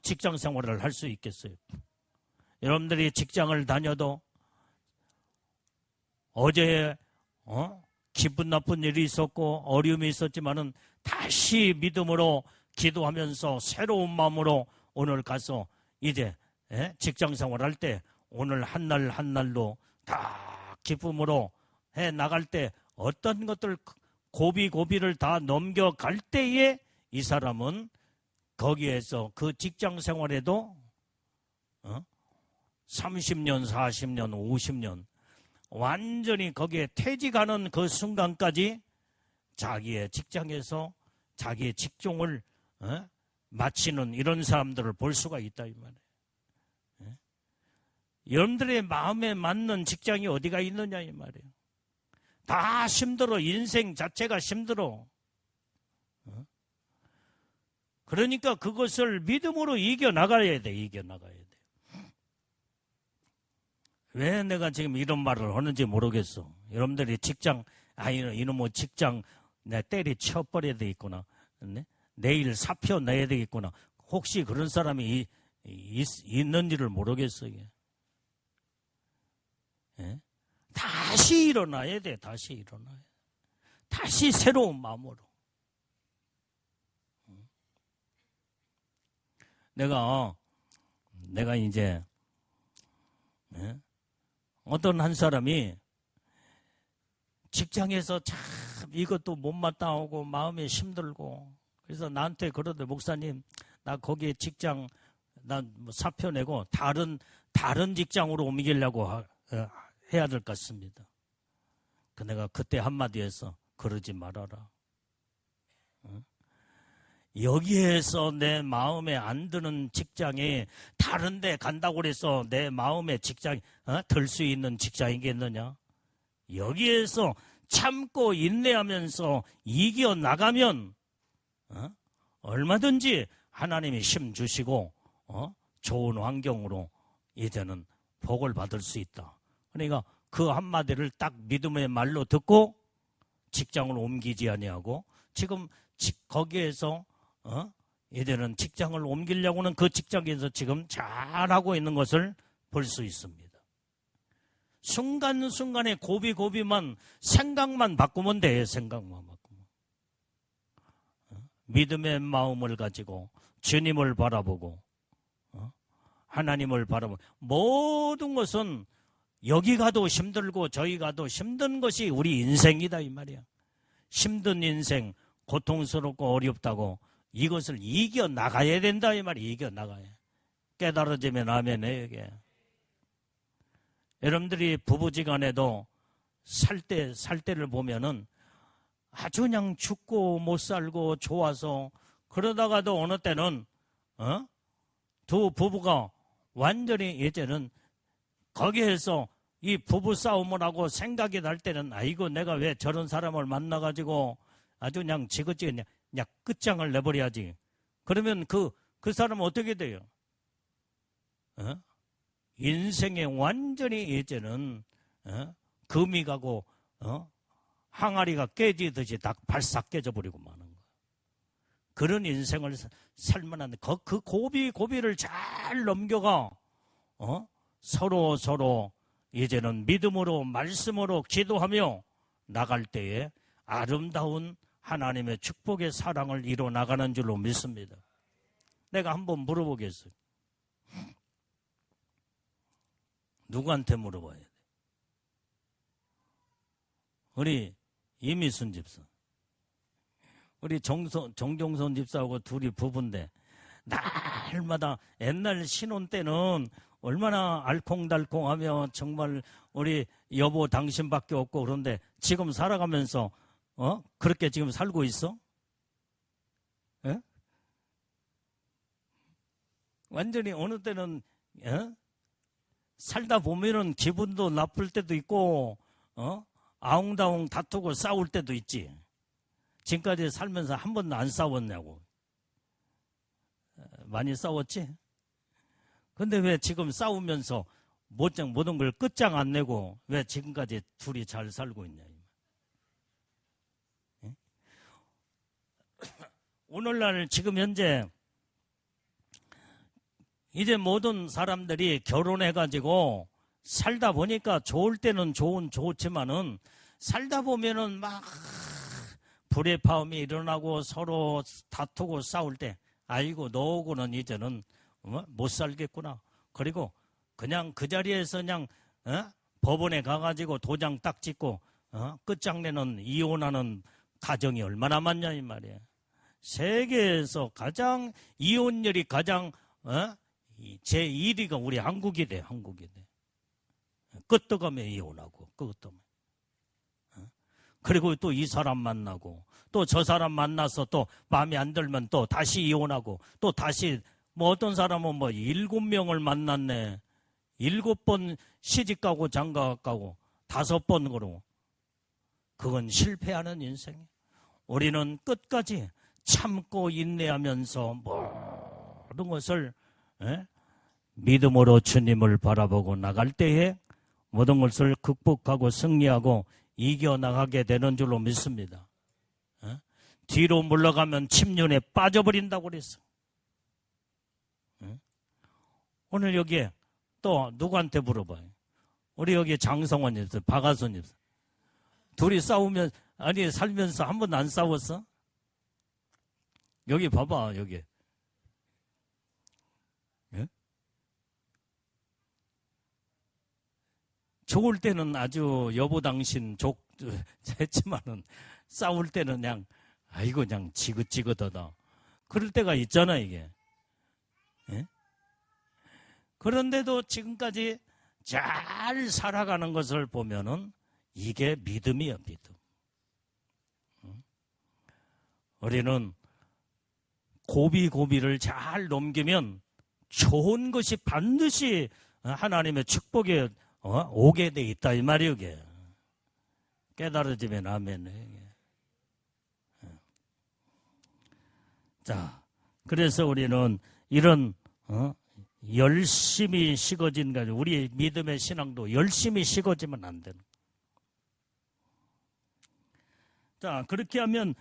직장 생활을 할 수 있겠어요? 여러분들이 직장을 다녀도 어제 기분 나쁜 일이 있었고 어려움이 있었지만은 다시 믿음으로 기도하면서 새로운 마음으로 오늘 가서 이제 직장 생활할 때 오늘 한 날 한 날로 다 기쁨으로 해 나갈 때 어떤 것들 고비를 다 넘겨갈 때에 이 사람은 거기에서 그 직장 생활에도 30년, 40년, 50년 완전히 거기에 퇴직하는 그 순간까지 자기의 직장에서 자기의 직종을 마치는 이런 사람들을 볼 수가 있다 이 말이에요. 여러분들의 마음에 맞는 직장이 어디가 있느냐 이 말이에요. 다 힘들어. 인생 자체가 힘들어. 그러니까 그것을 믿음으로 이겨나가야 돼. 이겨나가야 돼. 왜 내가 지금 이런 말을 하는지 모르겠어. 여러분들이 직장, 이놈의 직장 내 때리 쳐버려야 되겠구나. 네? 내일 사표 내야 되겠구나. 혹시 그런 사람이 있는지를 모르겠어요. 예? 다시 일어나야 돼. 다시 일어나야 돼. 다시 새로운 마음으로. 내가 이제 어떤 한 사람이 직장에서 참 이것도 못마땅하고 마음이 힘들고 그래서 나한테 그러대. 목사님 나 거기에 직장 난 사표 내고 다른 직장으로 옮기려고 해야 될 것 같습니다. 내가 그때 한마디 해서 그러지 말아라. 여기에서 내 마음에 안 드는 직장이 다른 데 간다고 그래서 내 마음에 직장이 들 수 있는 직장이겠느냐? 여기에서 참고 인내하면서 이겨나가면 얼마든지 하나님이 힘 주시고 좋은 환경으로 이제는 복을 받을 수 있다. 그러니까 그 한마디를 딱 믿음의 말로 듣고 직장을 옮기지 아니하고 지금 거기에서 이제는 직장을 옮기려고는 그 직장에서 지금 잘하고 있는 것을 볼 수 있습니다. 순간순간에 고비고비만 생각만 바꾸면 돼. 생각만 바꾸면. 믿음의 마음을 가지고 주님을 바라보고 하나님을 바라보고 모든 것은 여기 가도 힘들고 저기 가도 힘든 것이 우리 인생이다 이 말이야. 힘든 인생, 고통스럽고 어렵다고 이것을 이겨나가야 된다 이 말이야. 이겨나가야. 깨달아지면 아멘해 이게. 여러분들이 부부지간에도 살 때를 보면은 아주 그냥 죽고 못 살고 좋아서 그러다가도 어느 때는 두 부부가 완전히 예전은 거기에서 이 부부 싸움을 하고 생각이 날 때는 아이고 내가 왜 저런 사람을 만나가지고 아주 그냥 지긋지긋 그냥 끝장을 내버려야지. 그러면 그 사람은 어떻게 돼요? 인생에 완전히 예전은 금이 가고 항아리가 깨지듯이 다 발싹 깨져버리고 마는 거예요. 그런 인생을 살만한데 그 고비를 잘 넘겨가 서로 이제는 믿음으로 말씀으로 기도하며 나갈 때에 아름다운 하나님의 축복의 사랑을 이뤄 나가는 줄로 믿습니다. 내가 한번 물어보겠어요. 누구한테 물어봐야 돼? 우리 이미순 집사, 우리 정종선 집사하고 둘이 부부인데 날마다 옛날 신혼 때는 얼마나 알콩달콩하며 정말 우리 여보 당신밖에 없고 그런데 지금 살아가면서 그렇게 지금 살고 있어? 에? 완전히 어느 때는 살다 보면은 기분도 나쁠 때도 있고 아웅다웅 다투고 싸울 때도 있지. 지금까지 살면서 한 번도 안 싸웠냐고. 많이 싸웠지? 근데 왜 지금 싸우면서 모든 걸 끝장 안 내고 왜 지금까지 둘이 잘 살고 있냐. 오늘날 지금 현재 이제 모든 사람들이 결혼해가지고 살다 보니까 좋을 때는 좋지만은 살다 보면은 막 불의파음이 일어나고 서로 다투고 싸울 때 아이고 너하고는 이제는 못 살겠구나. 그리고 그냥 그 자리에서 그냥 법원에 가가지고 도장 딱 찍고 끝장내는 이혼하는 가정이 얼마나 많냐 이 말이야. 세계에서 가장 이혼율이 가장 제1위가 우리 한국이 돼. 끄떡하며 이혼하고 끄떡하며. 그리고 또 이 사람 만나고 또 저 사람 만나서 또 마음에 안 들면 또 다시 이혼하고 또 다시 뭐 어떤 사람은 7명을 만났네. 7번 시집가고 장가가고 5번 그러고. 그건 실패하는 인생이에요. 우리는 끝까지 참고 인내하면서 모든 것을 믿음으로 주님을 바라보고 나갈 때에 모든 것을 극복하고 승리하고 이겨나가게 되는 줄로 믿습니다. 뒤로 물러가면 침륜에 빠져버린다고 그랬어. 오늘 여기에 또 누구한테 물어봐요? 우리 여기 장성원 입사, 박아순 입사. 둘이 싸우면, 살면서 한 번도 안 싸웠어? 여기 봐봐, 여기. 좋을 때는 아주 여보 당신 했지만은 싸울 때는 그냥 아이고 그냥 지긋지긋하다. 그럴 때가 있잖아 이게. 그런데도 지금까지 잘 살아가는 것을 보면은 이게 믿음이야 믿음. 우리는 고비를 잘 넘기면 좋은 것이 반드시 하나님의 축복에 오게 돼 있다 이 말이요. 이게. 깨달아지면 아멘. 자, 그래서 우리는 이런 열심히 식어진 거 우리 믿음의 신앙도 열심히 식어지면 안 되는. 자, 그렇게 하면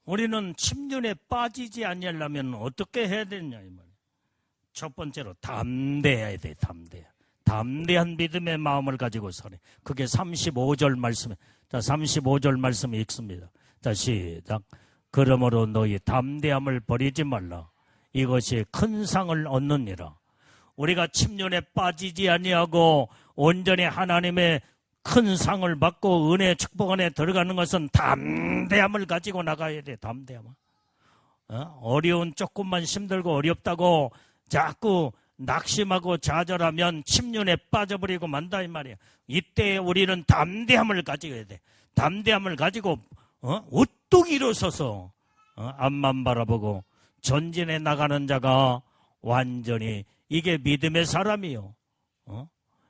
우리는 침륜에 빠지지 않으려면 어떻게 해야 되느냐 이 말이에요. 첫 번째로 담대해야 돼. 담대. 담대한 믿음의 마음을 가지고 살아. 그게 35절 말씀에. 자, 35절 말씀이 읽습니다. 자, 시작. 그러므로 너희 담대함을 버리지 말라. 이것이 큰 상을 얻느니라. 우리가 침륜에 빠지지 아니하고 온전히 하나님의 큰 상을 받고 은혜의 축복 안에 들어가는 것은 담대함을 가지고 나가야 돼. 담대함. 어려운 조금만 힘들고 어렵다고 자꾸 낙심하고 좌절하면 침륜에 빠져버리고 만다 이 말이야. 이때 우리는 담대함을 가져야 돼. 담대함을 가지고 우뚝 일어서서 앞만 바라보고 전진해 나가는 자가 완전히 이게 믿음의 사람이요.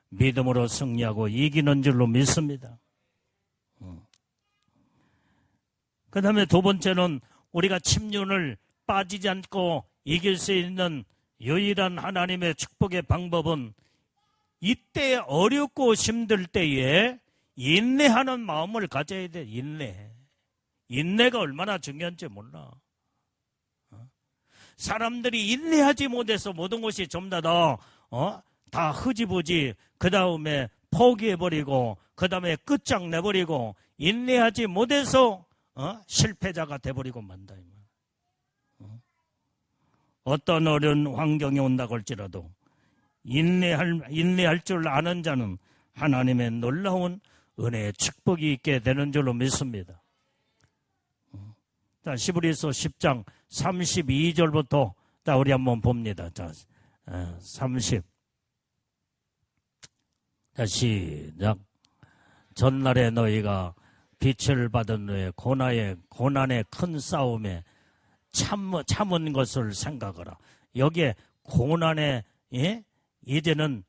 믿음으로 승리하고 이기는 줄로 믿습니다. 그 다음에 두 번째는 우리가 침륜을 빠지지 않고 이길 수 있는 유일한 하나님의 축복의 방법은 이때 어렵고 힘들 때에 인내하는 마음을 가져야 돼. 인내가 얼마나 중요한지 몰라. 사람들이 인내하지 못해서 모든 것이 전부 다 흐지부지, 그 다음에 포기해버리고, 그 다음에 끝장내버리고, 인내하지 못해서 실패자가 돼버리고 만다. 어떤 어려운 환경이 온다고 할지라도 인내할 줄 아는 자는 하나님의 놀라운 은혜의 축복이 있게 되는 줄로 믿습니다. 자, 히브리서 10장 32절부터 자, 우리 한번 봅니다. 자, 30. 자, 시작. 전날에 너희가 빛을 받은 후에 고난의 큰 싸움에 참은 것을 생각하라. 여기에 고난에 이제는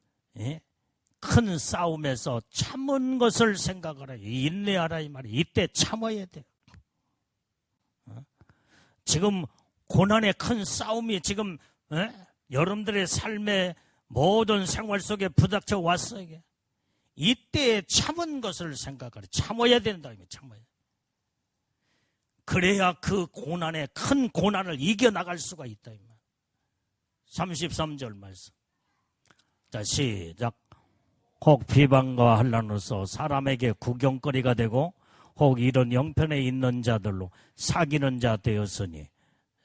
큰 싸움에서 참은 것을 생각하라. 인내하라 이 말이에요. 이때 참아야 돼요. 지금 고난의 큰 싸움이 지금 여러분들의 삶의 모든 생활 속에 부닥쳐 왔어요. 이때 참은 것을 생각하라. 참아야 된다. 참아야. 그래야 그 고난에 큰 고난을 이겨나갈 수가 있다. 33절 말씀. 자, 시작. 혹 비방과 환난으로서 사람에게 구경거리가 되고 혹 이런 형편에 있는 자들로 사귀는 자 되었으니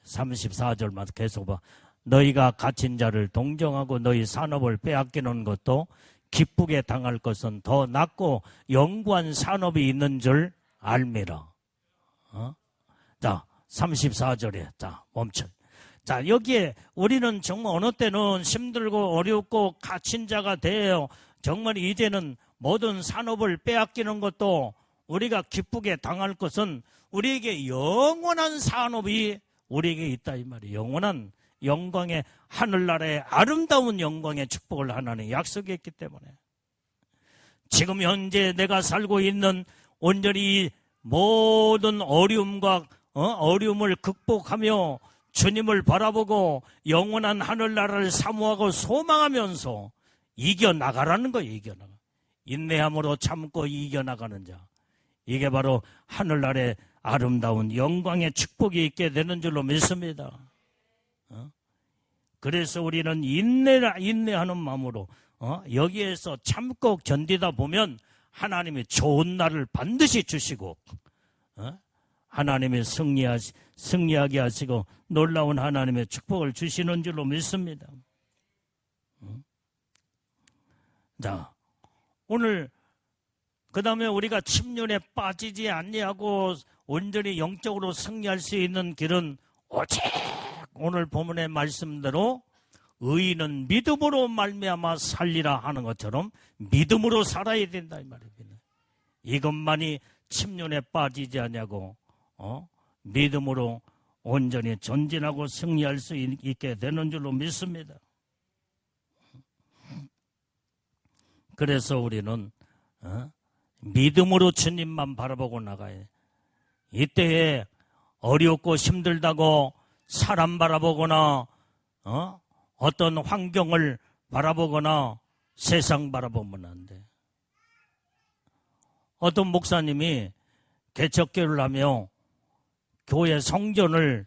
34절만 계속 봐. 너희가 갇힌 자를 동정하고 너희 산업을 빼앗기는 것도 기쁘게 당할 것은 더 낫고 영구한 산업이 있는 줄 알미라. 자, 34절에 자 멈춰. 자, 여기에 우리는 정말 어느 때는 힘들고 어렵고 갇힌 자가 돼요. 정말 이제는 모든 산업을 빼앗기는 것도 우리가 기쁘게 당할 것은 우리에게 영원한 산업이 우리에게 있다 이 말이에요. 영원한 영광의 하늘나라의 아름다운 영광의 축복을 하나님 약속했기 때문에 지금 현재 내가 살고 있는 온전히 모든 어려움과 어려움을 극복하며 주님을 바라보고 영원한 하늘나라를 사모하고 소망하면서 이겨나가라는 거예요. 이겨나가. 인내함으로 참고 이겨나가는 자. 이게 바로 하늘나라의 아름다운 영광의 축복이 있게 되는 줄로 믿습니다. 그래서 우리는 인내하는 마음으로 여기에서 참고 견디다 보면 하나님이 좋은 날을 반드시 주시고 하나님이 승리하게 하시고 놀라운 하나님의 축복을 주시는 줄로 믿습니다. 자, 오늘 그 다음에 우리가 침륜에 빠지지 아니하고 온전히 영적으로 승리할 수 있는 길은 오직 오늘 본문의 말씀대로 의인은 믿음으로 말미암아 살리라 하는 것처럼 믿음으로 살아야 된다 이 말입니다. 이것만이 침륜에 빠지지 아니하고 믿음으로 온전히 전진하고 승리할 수 있게 되는 줄로 믿습니다. 그래서 우리는 믿음으로 주님만 바라보고 나가야. 이때에 어렵고 힘들다고 사람 바라보거나 어떤 환경을 바라보거나 세상 바라보면 안 돼. 어떤 목사님이 개척교회를 하며 교회 성전을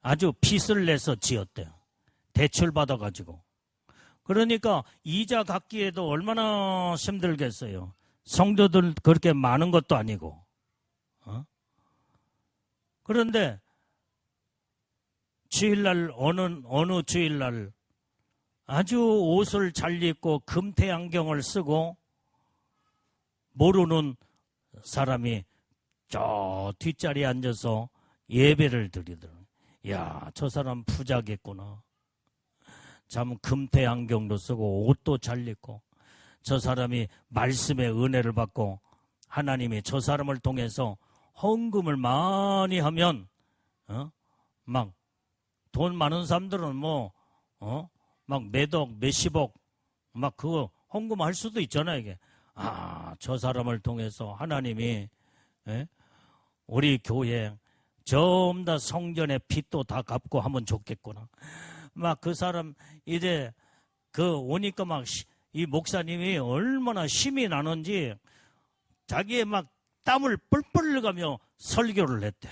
아주 빚을 내서 지었대요. 대출 받아가지고. 그러니까 이자 갚기에도 얼마나 힘들겠어요. 성도들 그렇게 많은 것도 아니고. 그런데 주일날 어느 주일날 아주 옷을 잘 입고 금태 안경을 쓰고 모르는 사람이 저 뒷자리에 앉아서 예배를 드리더라고요. 야, 저 사람 부자겠구나. 참 금태 안경도 쓰고 옷도 잘 입고 저 사람이 말씀의 은혜를 받고 하나님이 저 사람을 통해서 헌금을 많이 하면 막 돈 많은 사람들은 막 몇억 몇십억 막 그거 헌금할 수도 있잖아요. 이게 저 사람을 통해서 하나님이 우리 교회 전부 다 성전의 빚도 다 갚고 하면 좋겠구나. 막 그 사람 이제 오니까 막 이 목사님이 얼마나 힘이 나는지 자기의 막 땀을 뿔뿔 흘려가며 설교를 했대.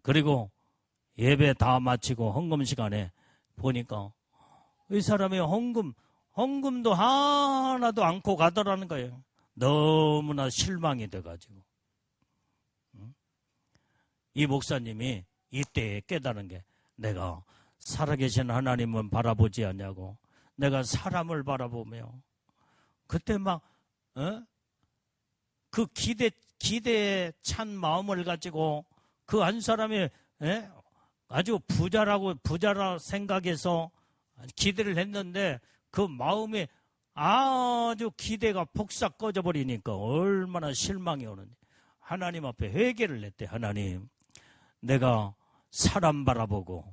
그리고 예배 다 마치고 헌금 시간에 보니까 이 사람이 헌금도 하나도 않고 가더라는 거예요. 너무나 실망이 돼가지고. 이 목사님이 이때에 깨달은 게 내가 살아계신 하나님은 바라보지 않냐고. 내가 사람을 바라보며 그때 막 그 기대에 찬 마음을 가지고 그 한 사람이 아주 부자라 생각해서 기대를 했는데 그 마음에 아주 기대가 폭삭 꺼져버리니까 얼마나 실망이 오는지 하나님 앞에 회개를 했대. 하나님, 내가 사람 바라보고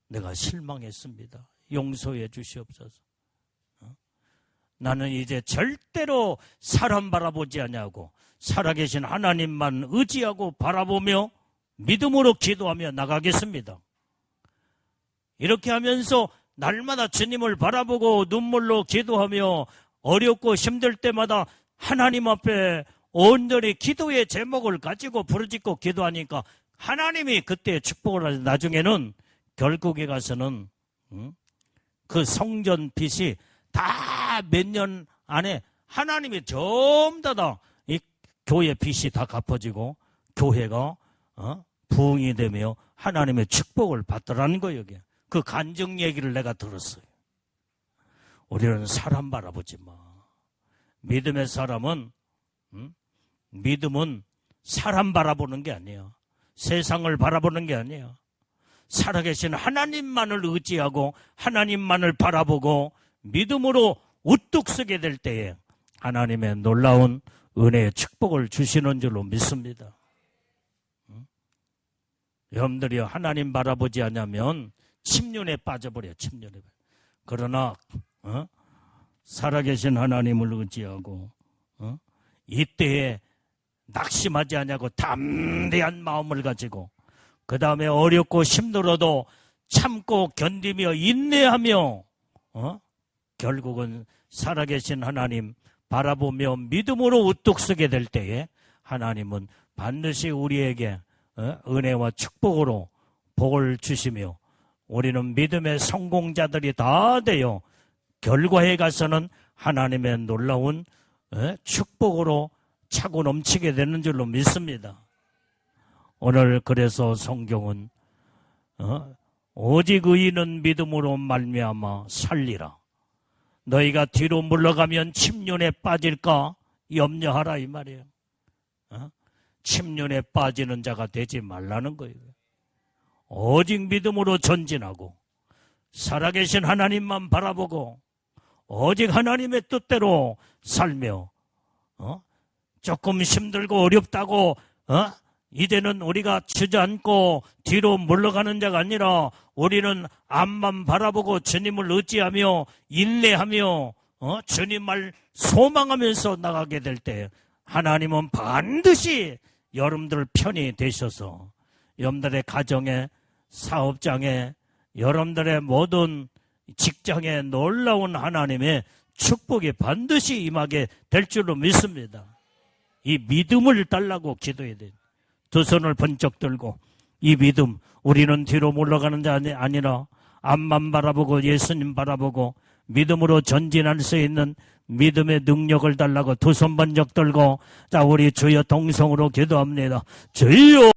내가 실망했습니다. 용서해 주시옵소서. 나는 이제 절대로 사람 바라보지 않냐고 살아계신 하나님만 의지하고 바라보며 믿음으로 기도하며 나가겠습니다. 이렇게 하면서 날마다 주님을 바라보고 눈물로 기도하며 어렵고 힘들 때마다 하나님 앞에 온전히 기도의 제목을 가지고 부르짖고 기도하니까 하나님이 그때 축복을 하셔서 나중에는 결국에 가서는 그 성전 빚이 다 몇 년 안에 하나님이 전부 다 이 교회 빚이 다 갚아지고 교회가 부흥이 되며 하나님의 축복을 받더라는 거예요. 이게. 그 간증 얘기를 내가 들었어요. 우리는 사람 바라보지 마. 믿음의 사람은 믿음은 사람 바라보는 게 아니야. 세상을 바라보는 게 아니야. 살아계신 하나님만을 의지하고 하나님만을 바라보고 믿음으로 우뚝 서게 될 때에 하나님의 놀라운 은혜의 축복을 주시는 줄로 믿습니다. 여러분들이 하나님 바라보지 않으면 침륜에 빠져버려. 침륜에. 그러나 살아계신 하나님을 의지하고 이때에 낙심하지 않냐고 담대한 마음을 가지고 그 다음에 어렵고 힘들어도 참고 견디며 인내하며 결국은 살아계신 하나님 바라보며 믿음으로 우뚝 서게 될 때에 하나님은 반드시 우리에게 은혜와 축복으로 복을 주시며 우리는 믿음의 성공자들이 다 되어 결과에 가서는 하나님의 놀라운 축복으로 차고 넘치게 되는 줄로 믿습니다. 오늘 그래서 성경은 오직 의인은 믿음으로 말미암아 살리라. 너희가 뒤로 물러가면 침륜에 빠질까 염려하라 이 말이에요. 침륜에 빠지는 자가 되지 말라는 거예요. 오직 믿음으로 전진하고 살아계신 하나님만 바라보고 오직 하나님의 뜻대로 살며 조금 힘들고 어렵다고 이제는 우리가 주저앉고 뒤로 물러가는 자가 아니라 우리는 앞만 바라보고 주님을 의지하며 인내하며 주님 말 소망하면서 나가게 될 때 하나님은 반드시 여러분들 편이 되셔서 여러분들의 가정에 사업장에 여러분들의 모든 직장에 놀라운 하나님의 축복이 반드시 임하게 될 줄로 믿습니다. 이 믿음을 달라고 기도해야 돼요. 두 손을 번쩍 들고 이 믿음, 우리는 뒤로 물러가는 자 아니라 앞만 바라보고 예수님 바라보고 믿음으로 전진할 수 있는 믿음의 능력을 달라고 두 손 번쩍 들고 자 우리 주여 동성으로 기도합니다. 주여